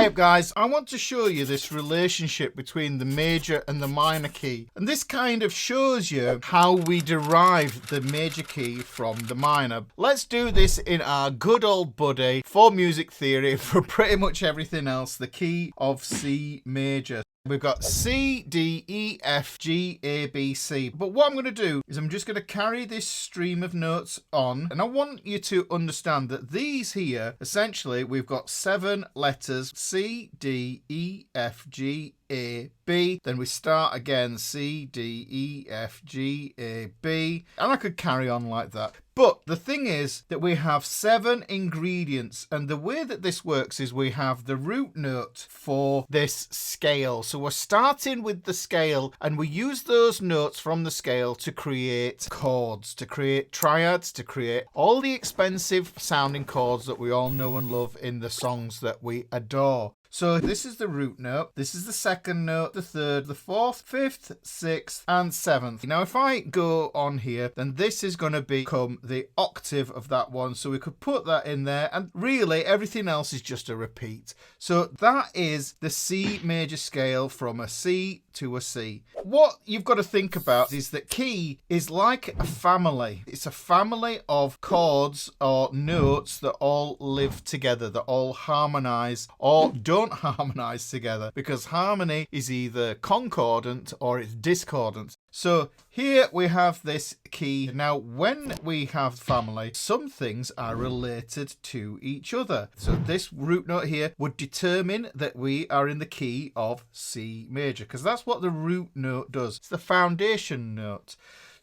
Hey up guys, I want to show you this relationship between the major and the minor key. And this kind of shows you how we derive the major key from the minor. Let's do this in our good old buddy for music theory for pretty much everything else, the key of C major. We've got C, D, E, F, G, A, B, C. But what I'm going to do is I'm just going to carry this stream of notes on. And I want you to understand that these here, essentially, we've got 7 letters, C, D, E, F, G, A, B. Then we start again, C, D, E, F, G, A, B. And I could carry on like that. But the thing is that we have 7 ingredients, and the way that this works is we have the root note for this scale. So we're starting with the scale, and we use those notes from the scale to create chords, to create triads, to create all the expensive sounding chords that we all know and love in the songs that we adore. So this is the root note, this is the second note, the third, the fourth, fifth, sixth, and seventh. Now if I go on here, then this is going to become the octave of that one. So we could put that in there, and really everything else is just a repeat. So that is the C major scale from a C to a C. What you've got to think about is that key is like a family. It's a family of chords or notes that all live together, that all harmonize or don't harmonize together, because harmony is either concordant or it's discordant. So here we have this key. Now, when we have family, some things are related to each other. So this root note here would determine that we are in the key of C major, because that's what the root note does. It's the foundation note.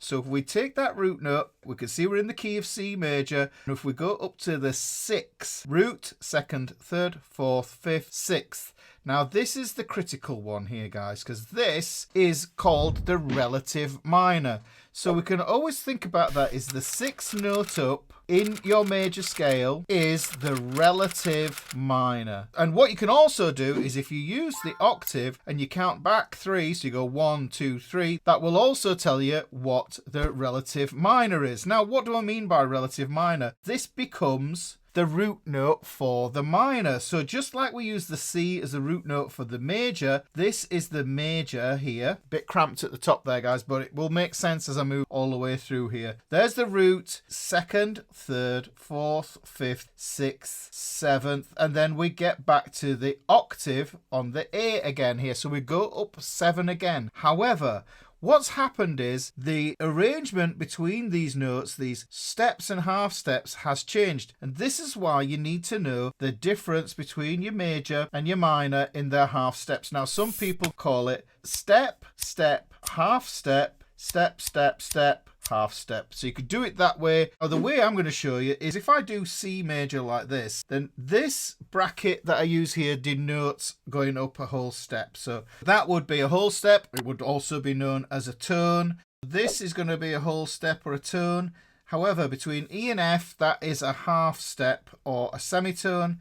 So if we take that root note, we can see we're in the key of C major. And if we go up to the 6th, root, second, third, fourth, fifth, sixth. Now this is the critical one here, guys, because this is called the relative minor. So we can always think about that as the 6th note up in your major scale is the relative minor. And what you can also do is if you use the octave and you count back 3, so you go 1, 2, 3, that will also tell you what the relative minor is. Now, what do I mean by relative minor? This becomes the root note for the minor. So just like we use the C as a root note for the major, this is the major here. Bit cramped at the top there, guys, but it will make sense as I move all the way through here. There's the root, 2nd, 3rd, 4th, 5th, 6th, 7th, and then we get back to the octave on the A again here. So we go up 7 again. However, what's happened is the arrangement between these notes, these steps and half steps, has changed. And this is why you need to know the difference between your major and your minor in their half steps. Now, some people call it step, step, half step, step, step, step, half step. So you could do it that way. Or the way I'm going to show you is if I do C major like this, then this bracket that I use here denotes going up a whole step. So that would be a whole step. It would also be known as a tone. This is going to be a whole step or a tone. However, between E and F, that is a half step or a semitone.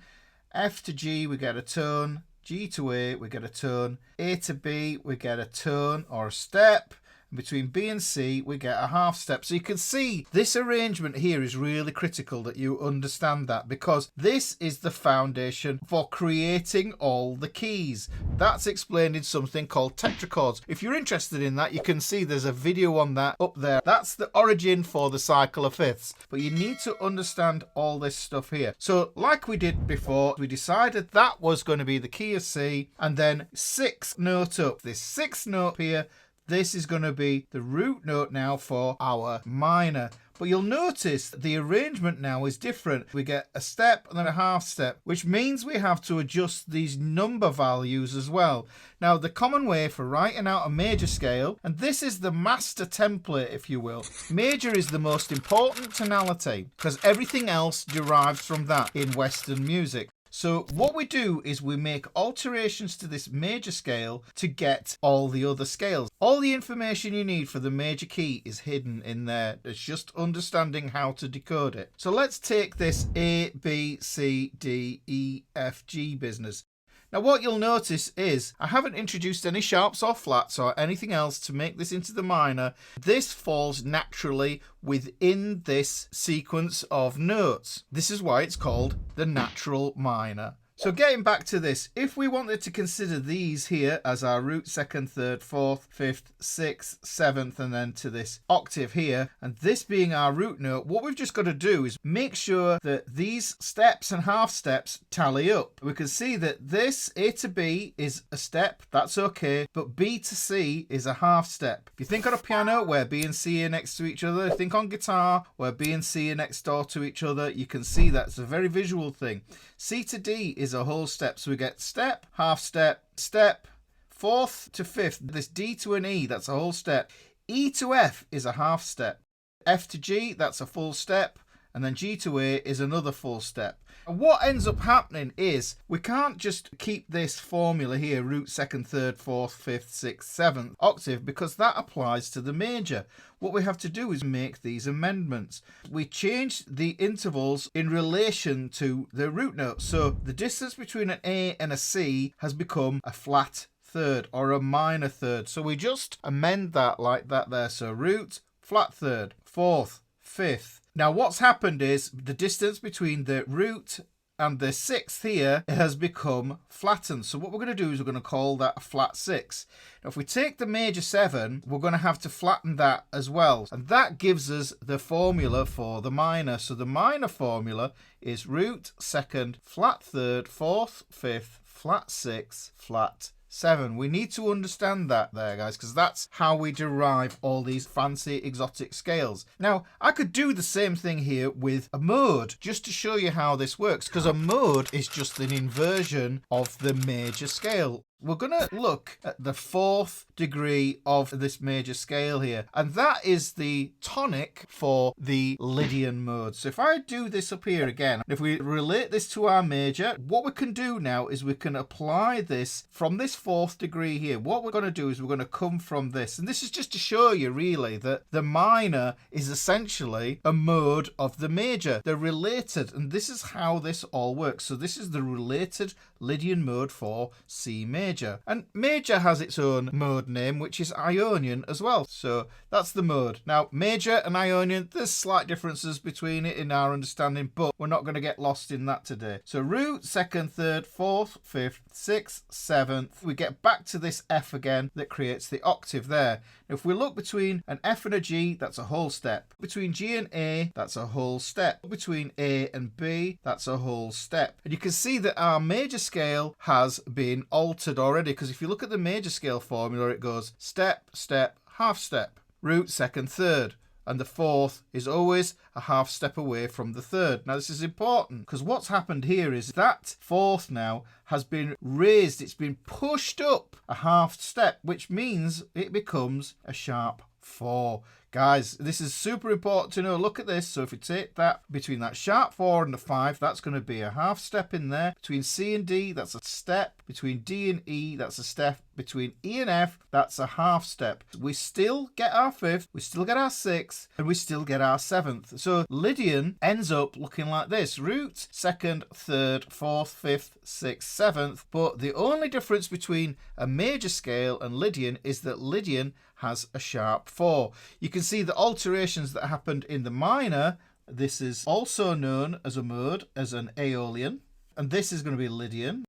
F to G, we get a tone. G to A, we get a tone. A to B, we get a tone or a step. Between B and C, we get a half step. So you can see this arrangement here is really critical that you understand that, because this is the foundation for creating all the keys. That's explained in something called tetrachords. If you're interested in that, you can see there's a video on that up there. That's the origin for the cycle of fifths. But you need to understand all this stuff here. So like we did before, we decided that was going to be the key of C, and then 6th note up. This 6th note here, this is going to be the root note now for our minor. But you'll notice the arrangement now is different. We get a step and then a half step, which means we have to adjust these number values as well. Now, the common way for writing out a major scale, and this is the master template, if you will. Major is the most important tonality because everything else derives from that in Western music. So what we do is we make alterations to this major scale to get all the other scales. All the information you need for the major key is hidden in there. It's just understanding how to decode it. So let's take this A, B, C, D, E, F, G business. Now what you'll notice is I haven't introduced any sharps or flats or anything else to make this into the minor. This falls naturally within this sequence of notes. This is why it's called the natural minor. So getting back to this, if we wanted to consider these here as our root, second, third, fourth, fifth, sixth, seventh, and then to this octave here, and this being our root note, what we've just got to do is make sure that these steps and half steps tally up. We can see that this A to B is a step, that's okay, but B to C is a half step. If you think on a piano where B and C are next to each other, think on guitar where B and C are next door to each other, you can see that's a very visual thing. C to D is a whole step, so we get step, half step, step, fourth to fifth, this D to an E, that's a whole step. E to F is a half step. F to G, that's a full step, and then G to A is another full step. And what ends up happening is we can't just keep this formula here, root, second, third, fourth, fifth, sixth, seventh octave, because that applies to the major. What we have to do is make these amendments. We change the intervals in relation to the root note. So the distance between an A and a C has become a flat third or a minor third. So we just amend that like that there. So root, flat third, fourth, fifth. Now what's happened is the distance between the root and the sixth here has become flattened. So what we're going to do is we're going to call that a flat six. Now if we take the major 7, we're going to have to flatten that as well. And that gives us the formula for the minor. So the minor formula is root, second, flat third, fourth, fifth, flat 6, flat 7. We need to understand that there, guys, because that's how we derive all these fancy exotic scales. Now, I could do the same thing here with a mode, just to show you how this works, because a mode is just an inversion of the major scale. We're going to look at the 4th degree of this major scale here, and that is the tonic for the Lydian mode. So if I do this up here again, if we relate this to our major, what we can do now is we can apply this from this 4th degree here. What we're going to do is we're going to come from this, and this is just to show you really that the minor is essentially a mode of the major. They're related, and this is how this all works. So this is the related Lydian mode for C major. And major has its own mode name, which is Ionian as well. So that's the mode. Now, major and Ionian, there's slight differences between it in our understanding, but we're not going to get lost in that today. So root, second, third, fourth, fifth, sixth, seventh. We get back to this F again that creates the octave there. Now, if we look between an F and a G, that's a whole step. Between G and A, that's a whole step. Between A and B, that's a whole step. And you can see that our major scale has been altered already, because if you look at the major scale formula, it goes step, step, half step, root, second, third. And the 4th is always a half step away from the 3rd. Now this is important because what's happened here is that 4th now has been raised. It's been pushed up a half step, which means it becomes a sharp 4. Guys, this is super important to know. Look at this. So if you take that between that sharp 4 and the 5, that's going to be a half step in there. Between C and D, that's a step. Between D and E, that's a step. Between E and F, that's a half step. We still get our 5th, we still get our 6th, and we still get our 7th. So Lydian ends up looking like this. Root, second, third, fourth, 5th, 6th, 7th. But the only difference between a major scale and Lydian is that Lydian has a sharp 4. You can see the alterations that happened in the minor. This is also known as a mode, as an Aeolian. And this is going to be Lydian.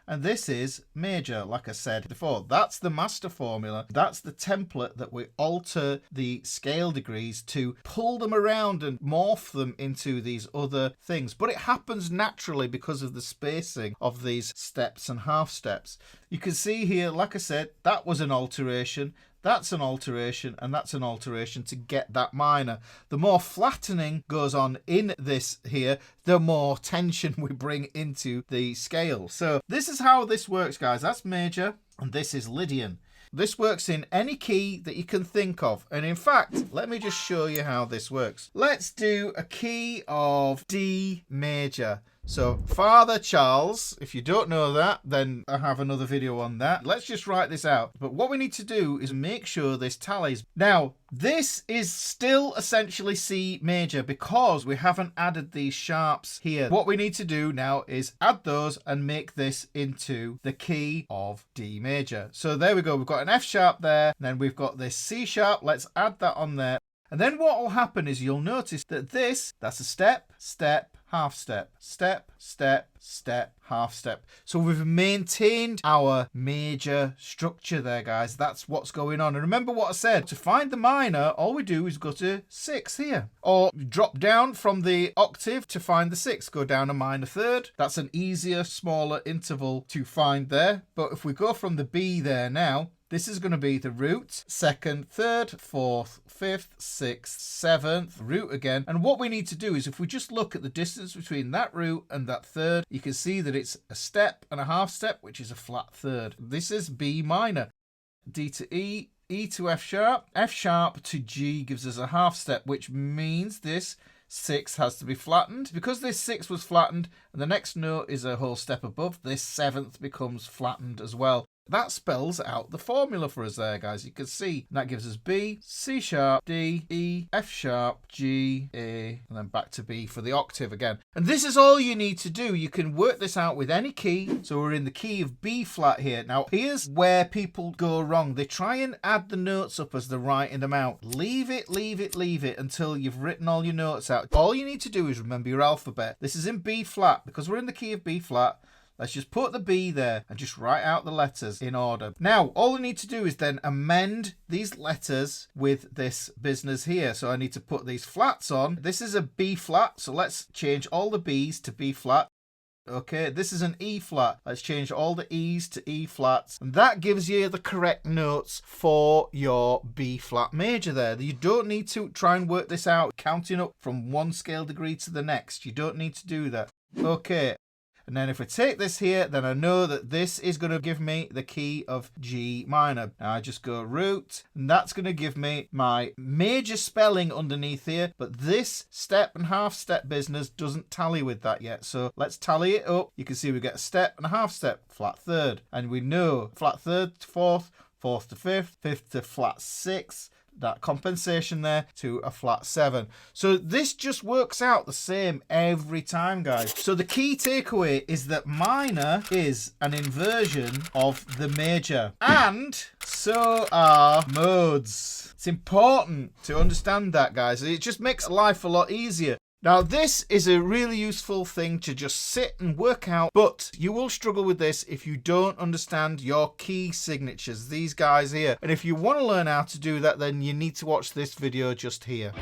And this is major, like I said before. That's the master formula. That's the template that we alter the scale degrees to pull them around and morph them into these other things. But it happens naturally because of the spacing of these steps and half steps. You can see here, like I said, that was an alteration. That's an alteration, and that's an alteration to get that minor. The more flattening goes on in this here, the more tension we bring into the scale. So this is how this works, guys. That's major, and this is Lydian. This works in any key that you can think of. And in fact, let me just show you how this works. Let's do a key of D major. So Father Charles, if you don't know that, then I have another video on that. Let's just write this out. But what we need to do is make sure this tallies. Now, this is still essentially C major because we haven't added these sharps here. What we need to do now is add those and make this into the key of D major. So there we go. We've got an F sharp there. Then we've got this C sharp. Let's add that on there. And then what will happen is you'll notice that that's a step, step, half step, step, step, step, half step. So we've maintained our major structure there, guys. That's what's going on. And remember what I said, to find the minor, all we do is go to 6 here, or drop down from the octave to find the 6, go down a minor third. That's an easier, smaller interval to find there. But if we go from the B there now, this is going to be the root, second, third, fourth, fifth, sixth, seventh, root again. And what we need to do is, if we just look at the distance between that root and that third, you can see that it's a step and a half step, which is a flat third. This is B minor. D to E, E to F sharp to G gives us a half step, which means this 6 has to be flattened. Because this 6 was flattened and the next note is a whole step above, this 7th becomes flattened as well. That spells out the formula for us there, guys. You can see that gives us B, C sharp, D, E, F sharp, G, A, and then back to B for the octave again. And this is all you need to do. You can work this out with any key. So we're in the key of B flat here. Now, here's where people go wrong. They try and add the notes up as they're writing them out. Leave it until you've written all your notes out. All you need to do is remember your alphabet. This is in B flat. Because we're in the key of B flat, let's just put the B there and just write out the letters in order. Now, all I need to do is then amend these letters with this business here. So I need to put these flats on. This is a B flat, so let's change all the B's to B flat. Okay, this is an E flat. Let's change all the E's to E flats. And that gives you the correct notes for your B flat major there. You don't need to try and work this out, counting up from one scale degree to the next. You don't need to do that. Okay. And then if we take this here, then I know that this is going to give me the key of G minor. Now I just go root, and that's going to give me my major spelling underneath here. But this step and half step business doesn't tally with that yet. So let's tally it up. You can see we get a step and a half step, flat third. And we know flat third to fourth, fourth to fifth, fifth to flat sixth. That compensation there to a flat 7. So this just works out the same every time, guys. So the key takeaway is that minor is an inversion of the major, and so are modes. It's important to understand that, guys. It just makes life a lot easier. Now, this is a really useful thing to just sit and work out, but you will struggle with this if you don't understand your key signatures, these guys here. And if you want to learn how to do that, then you need to watch this video just here.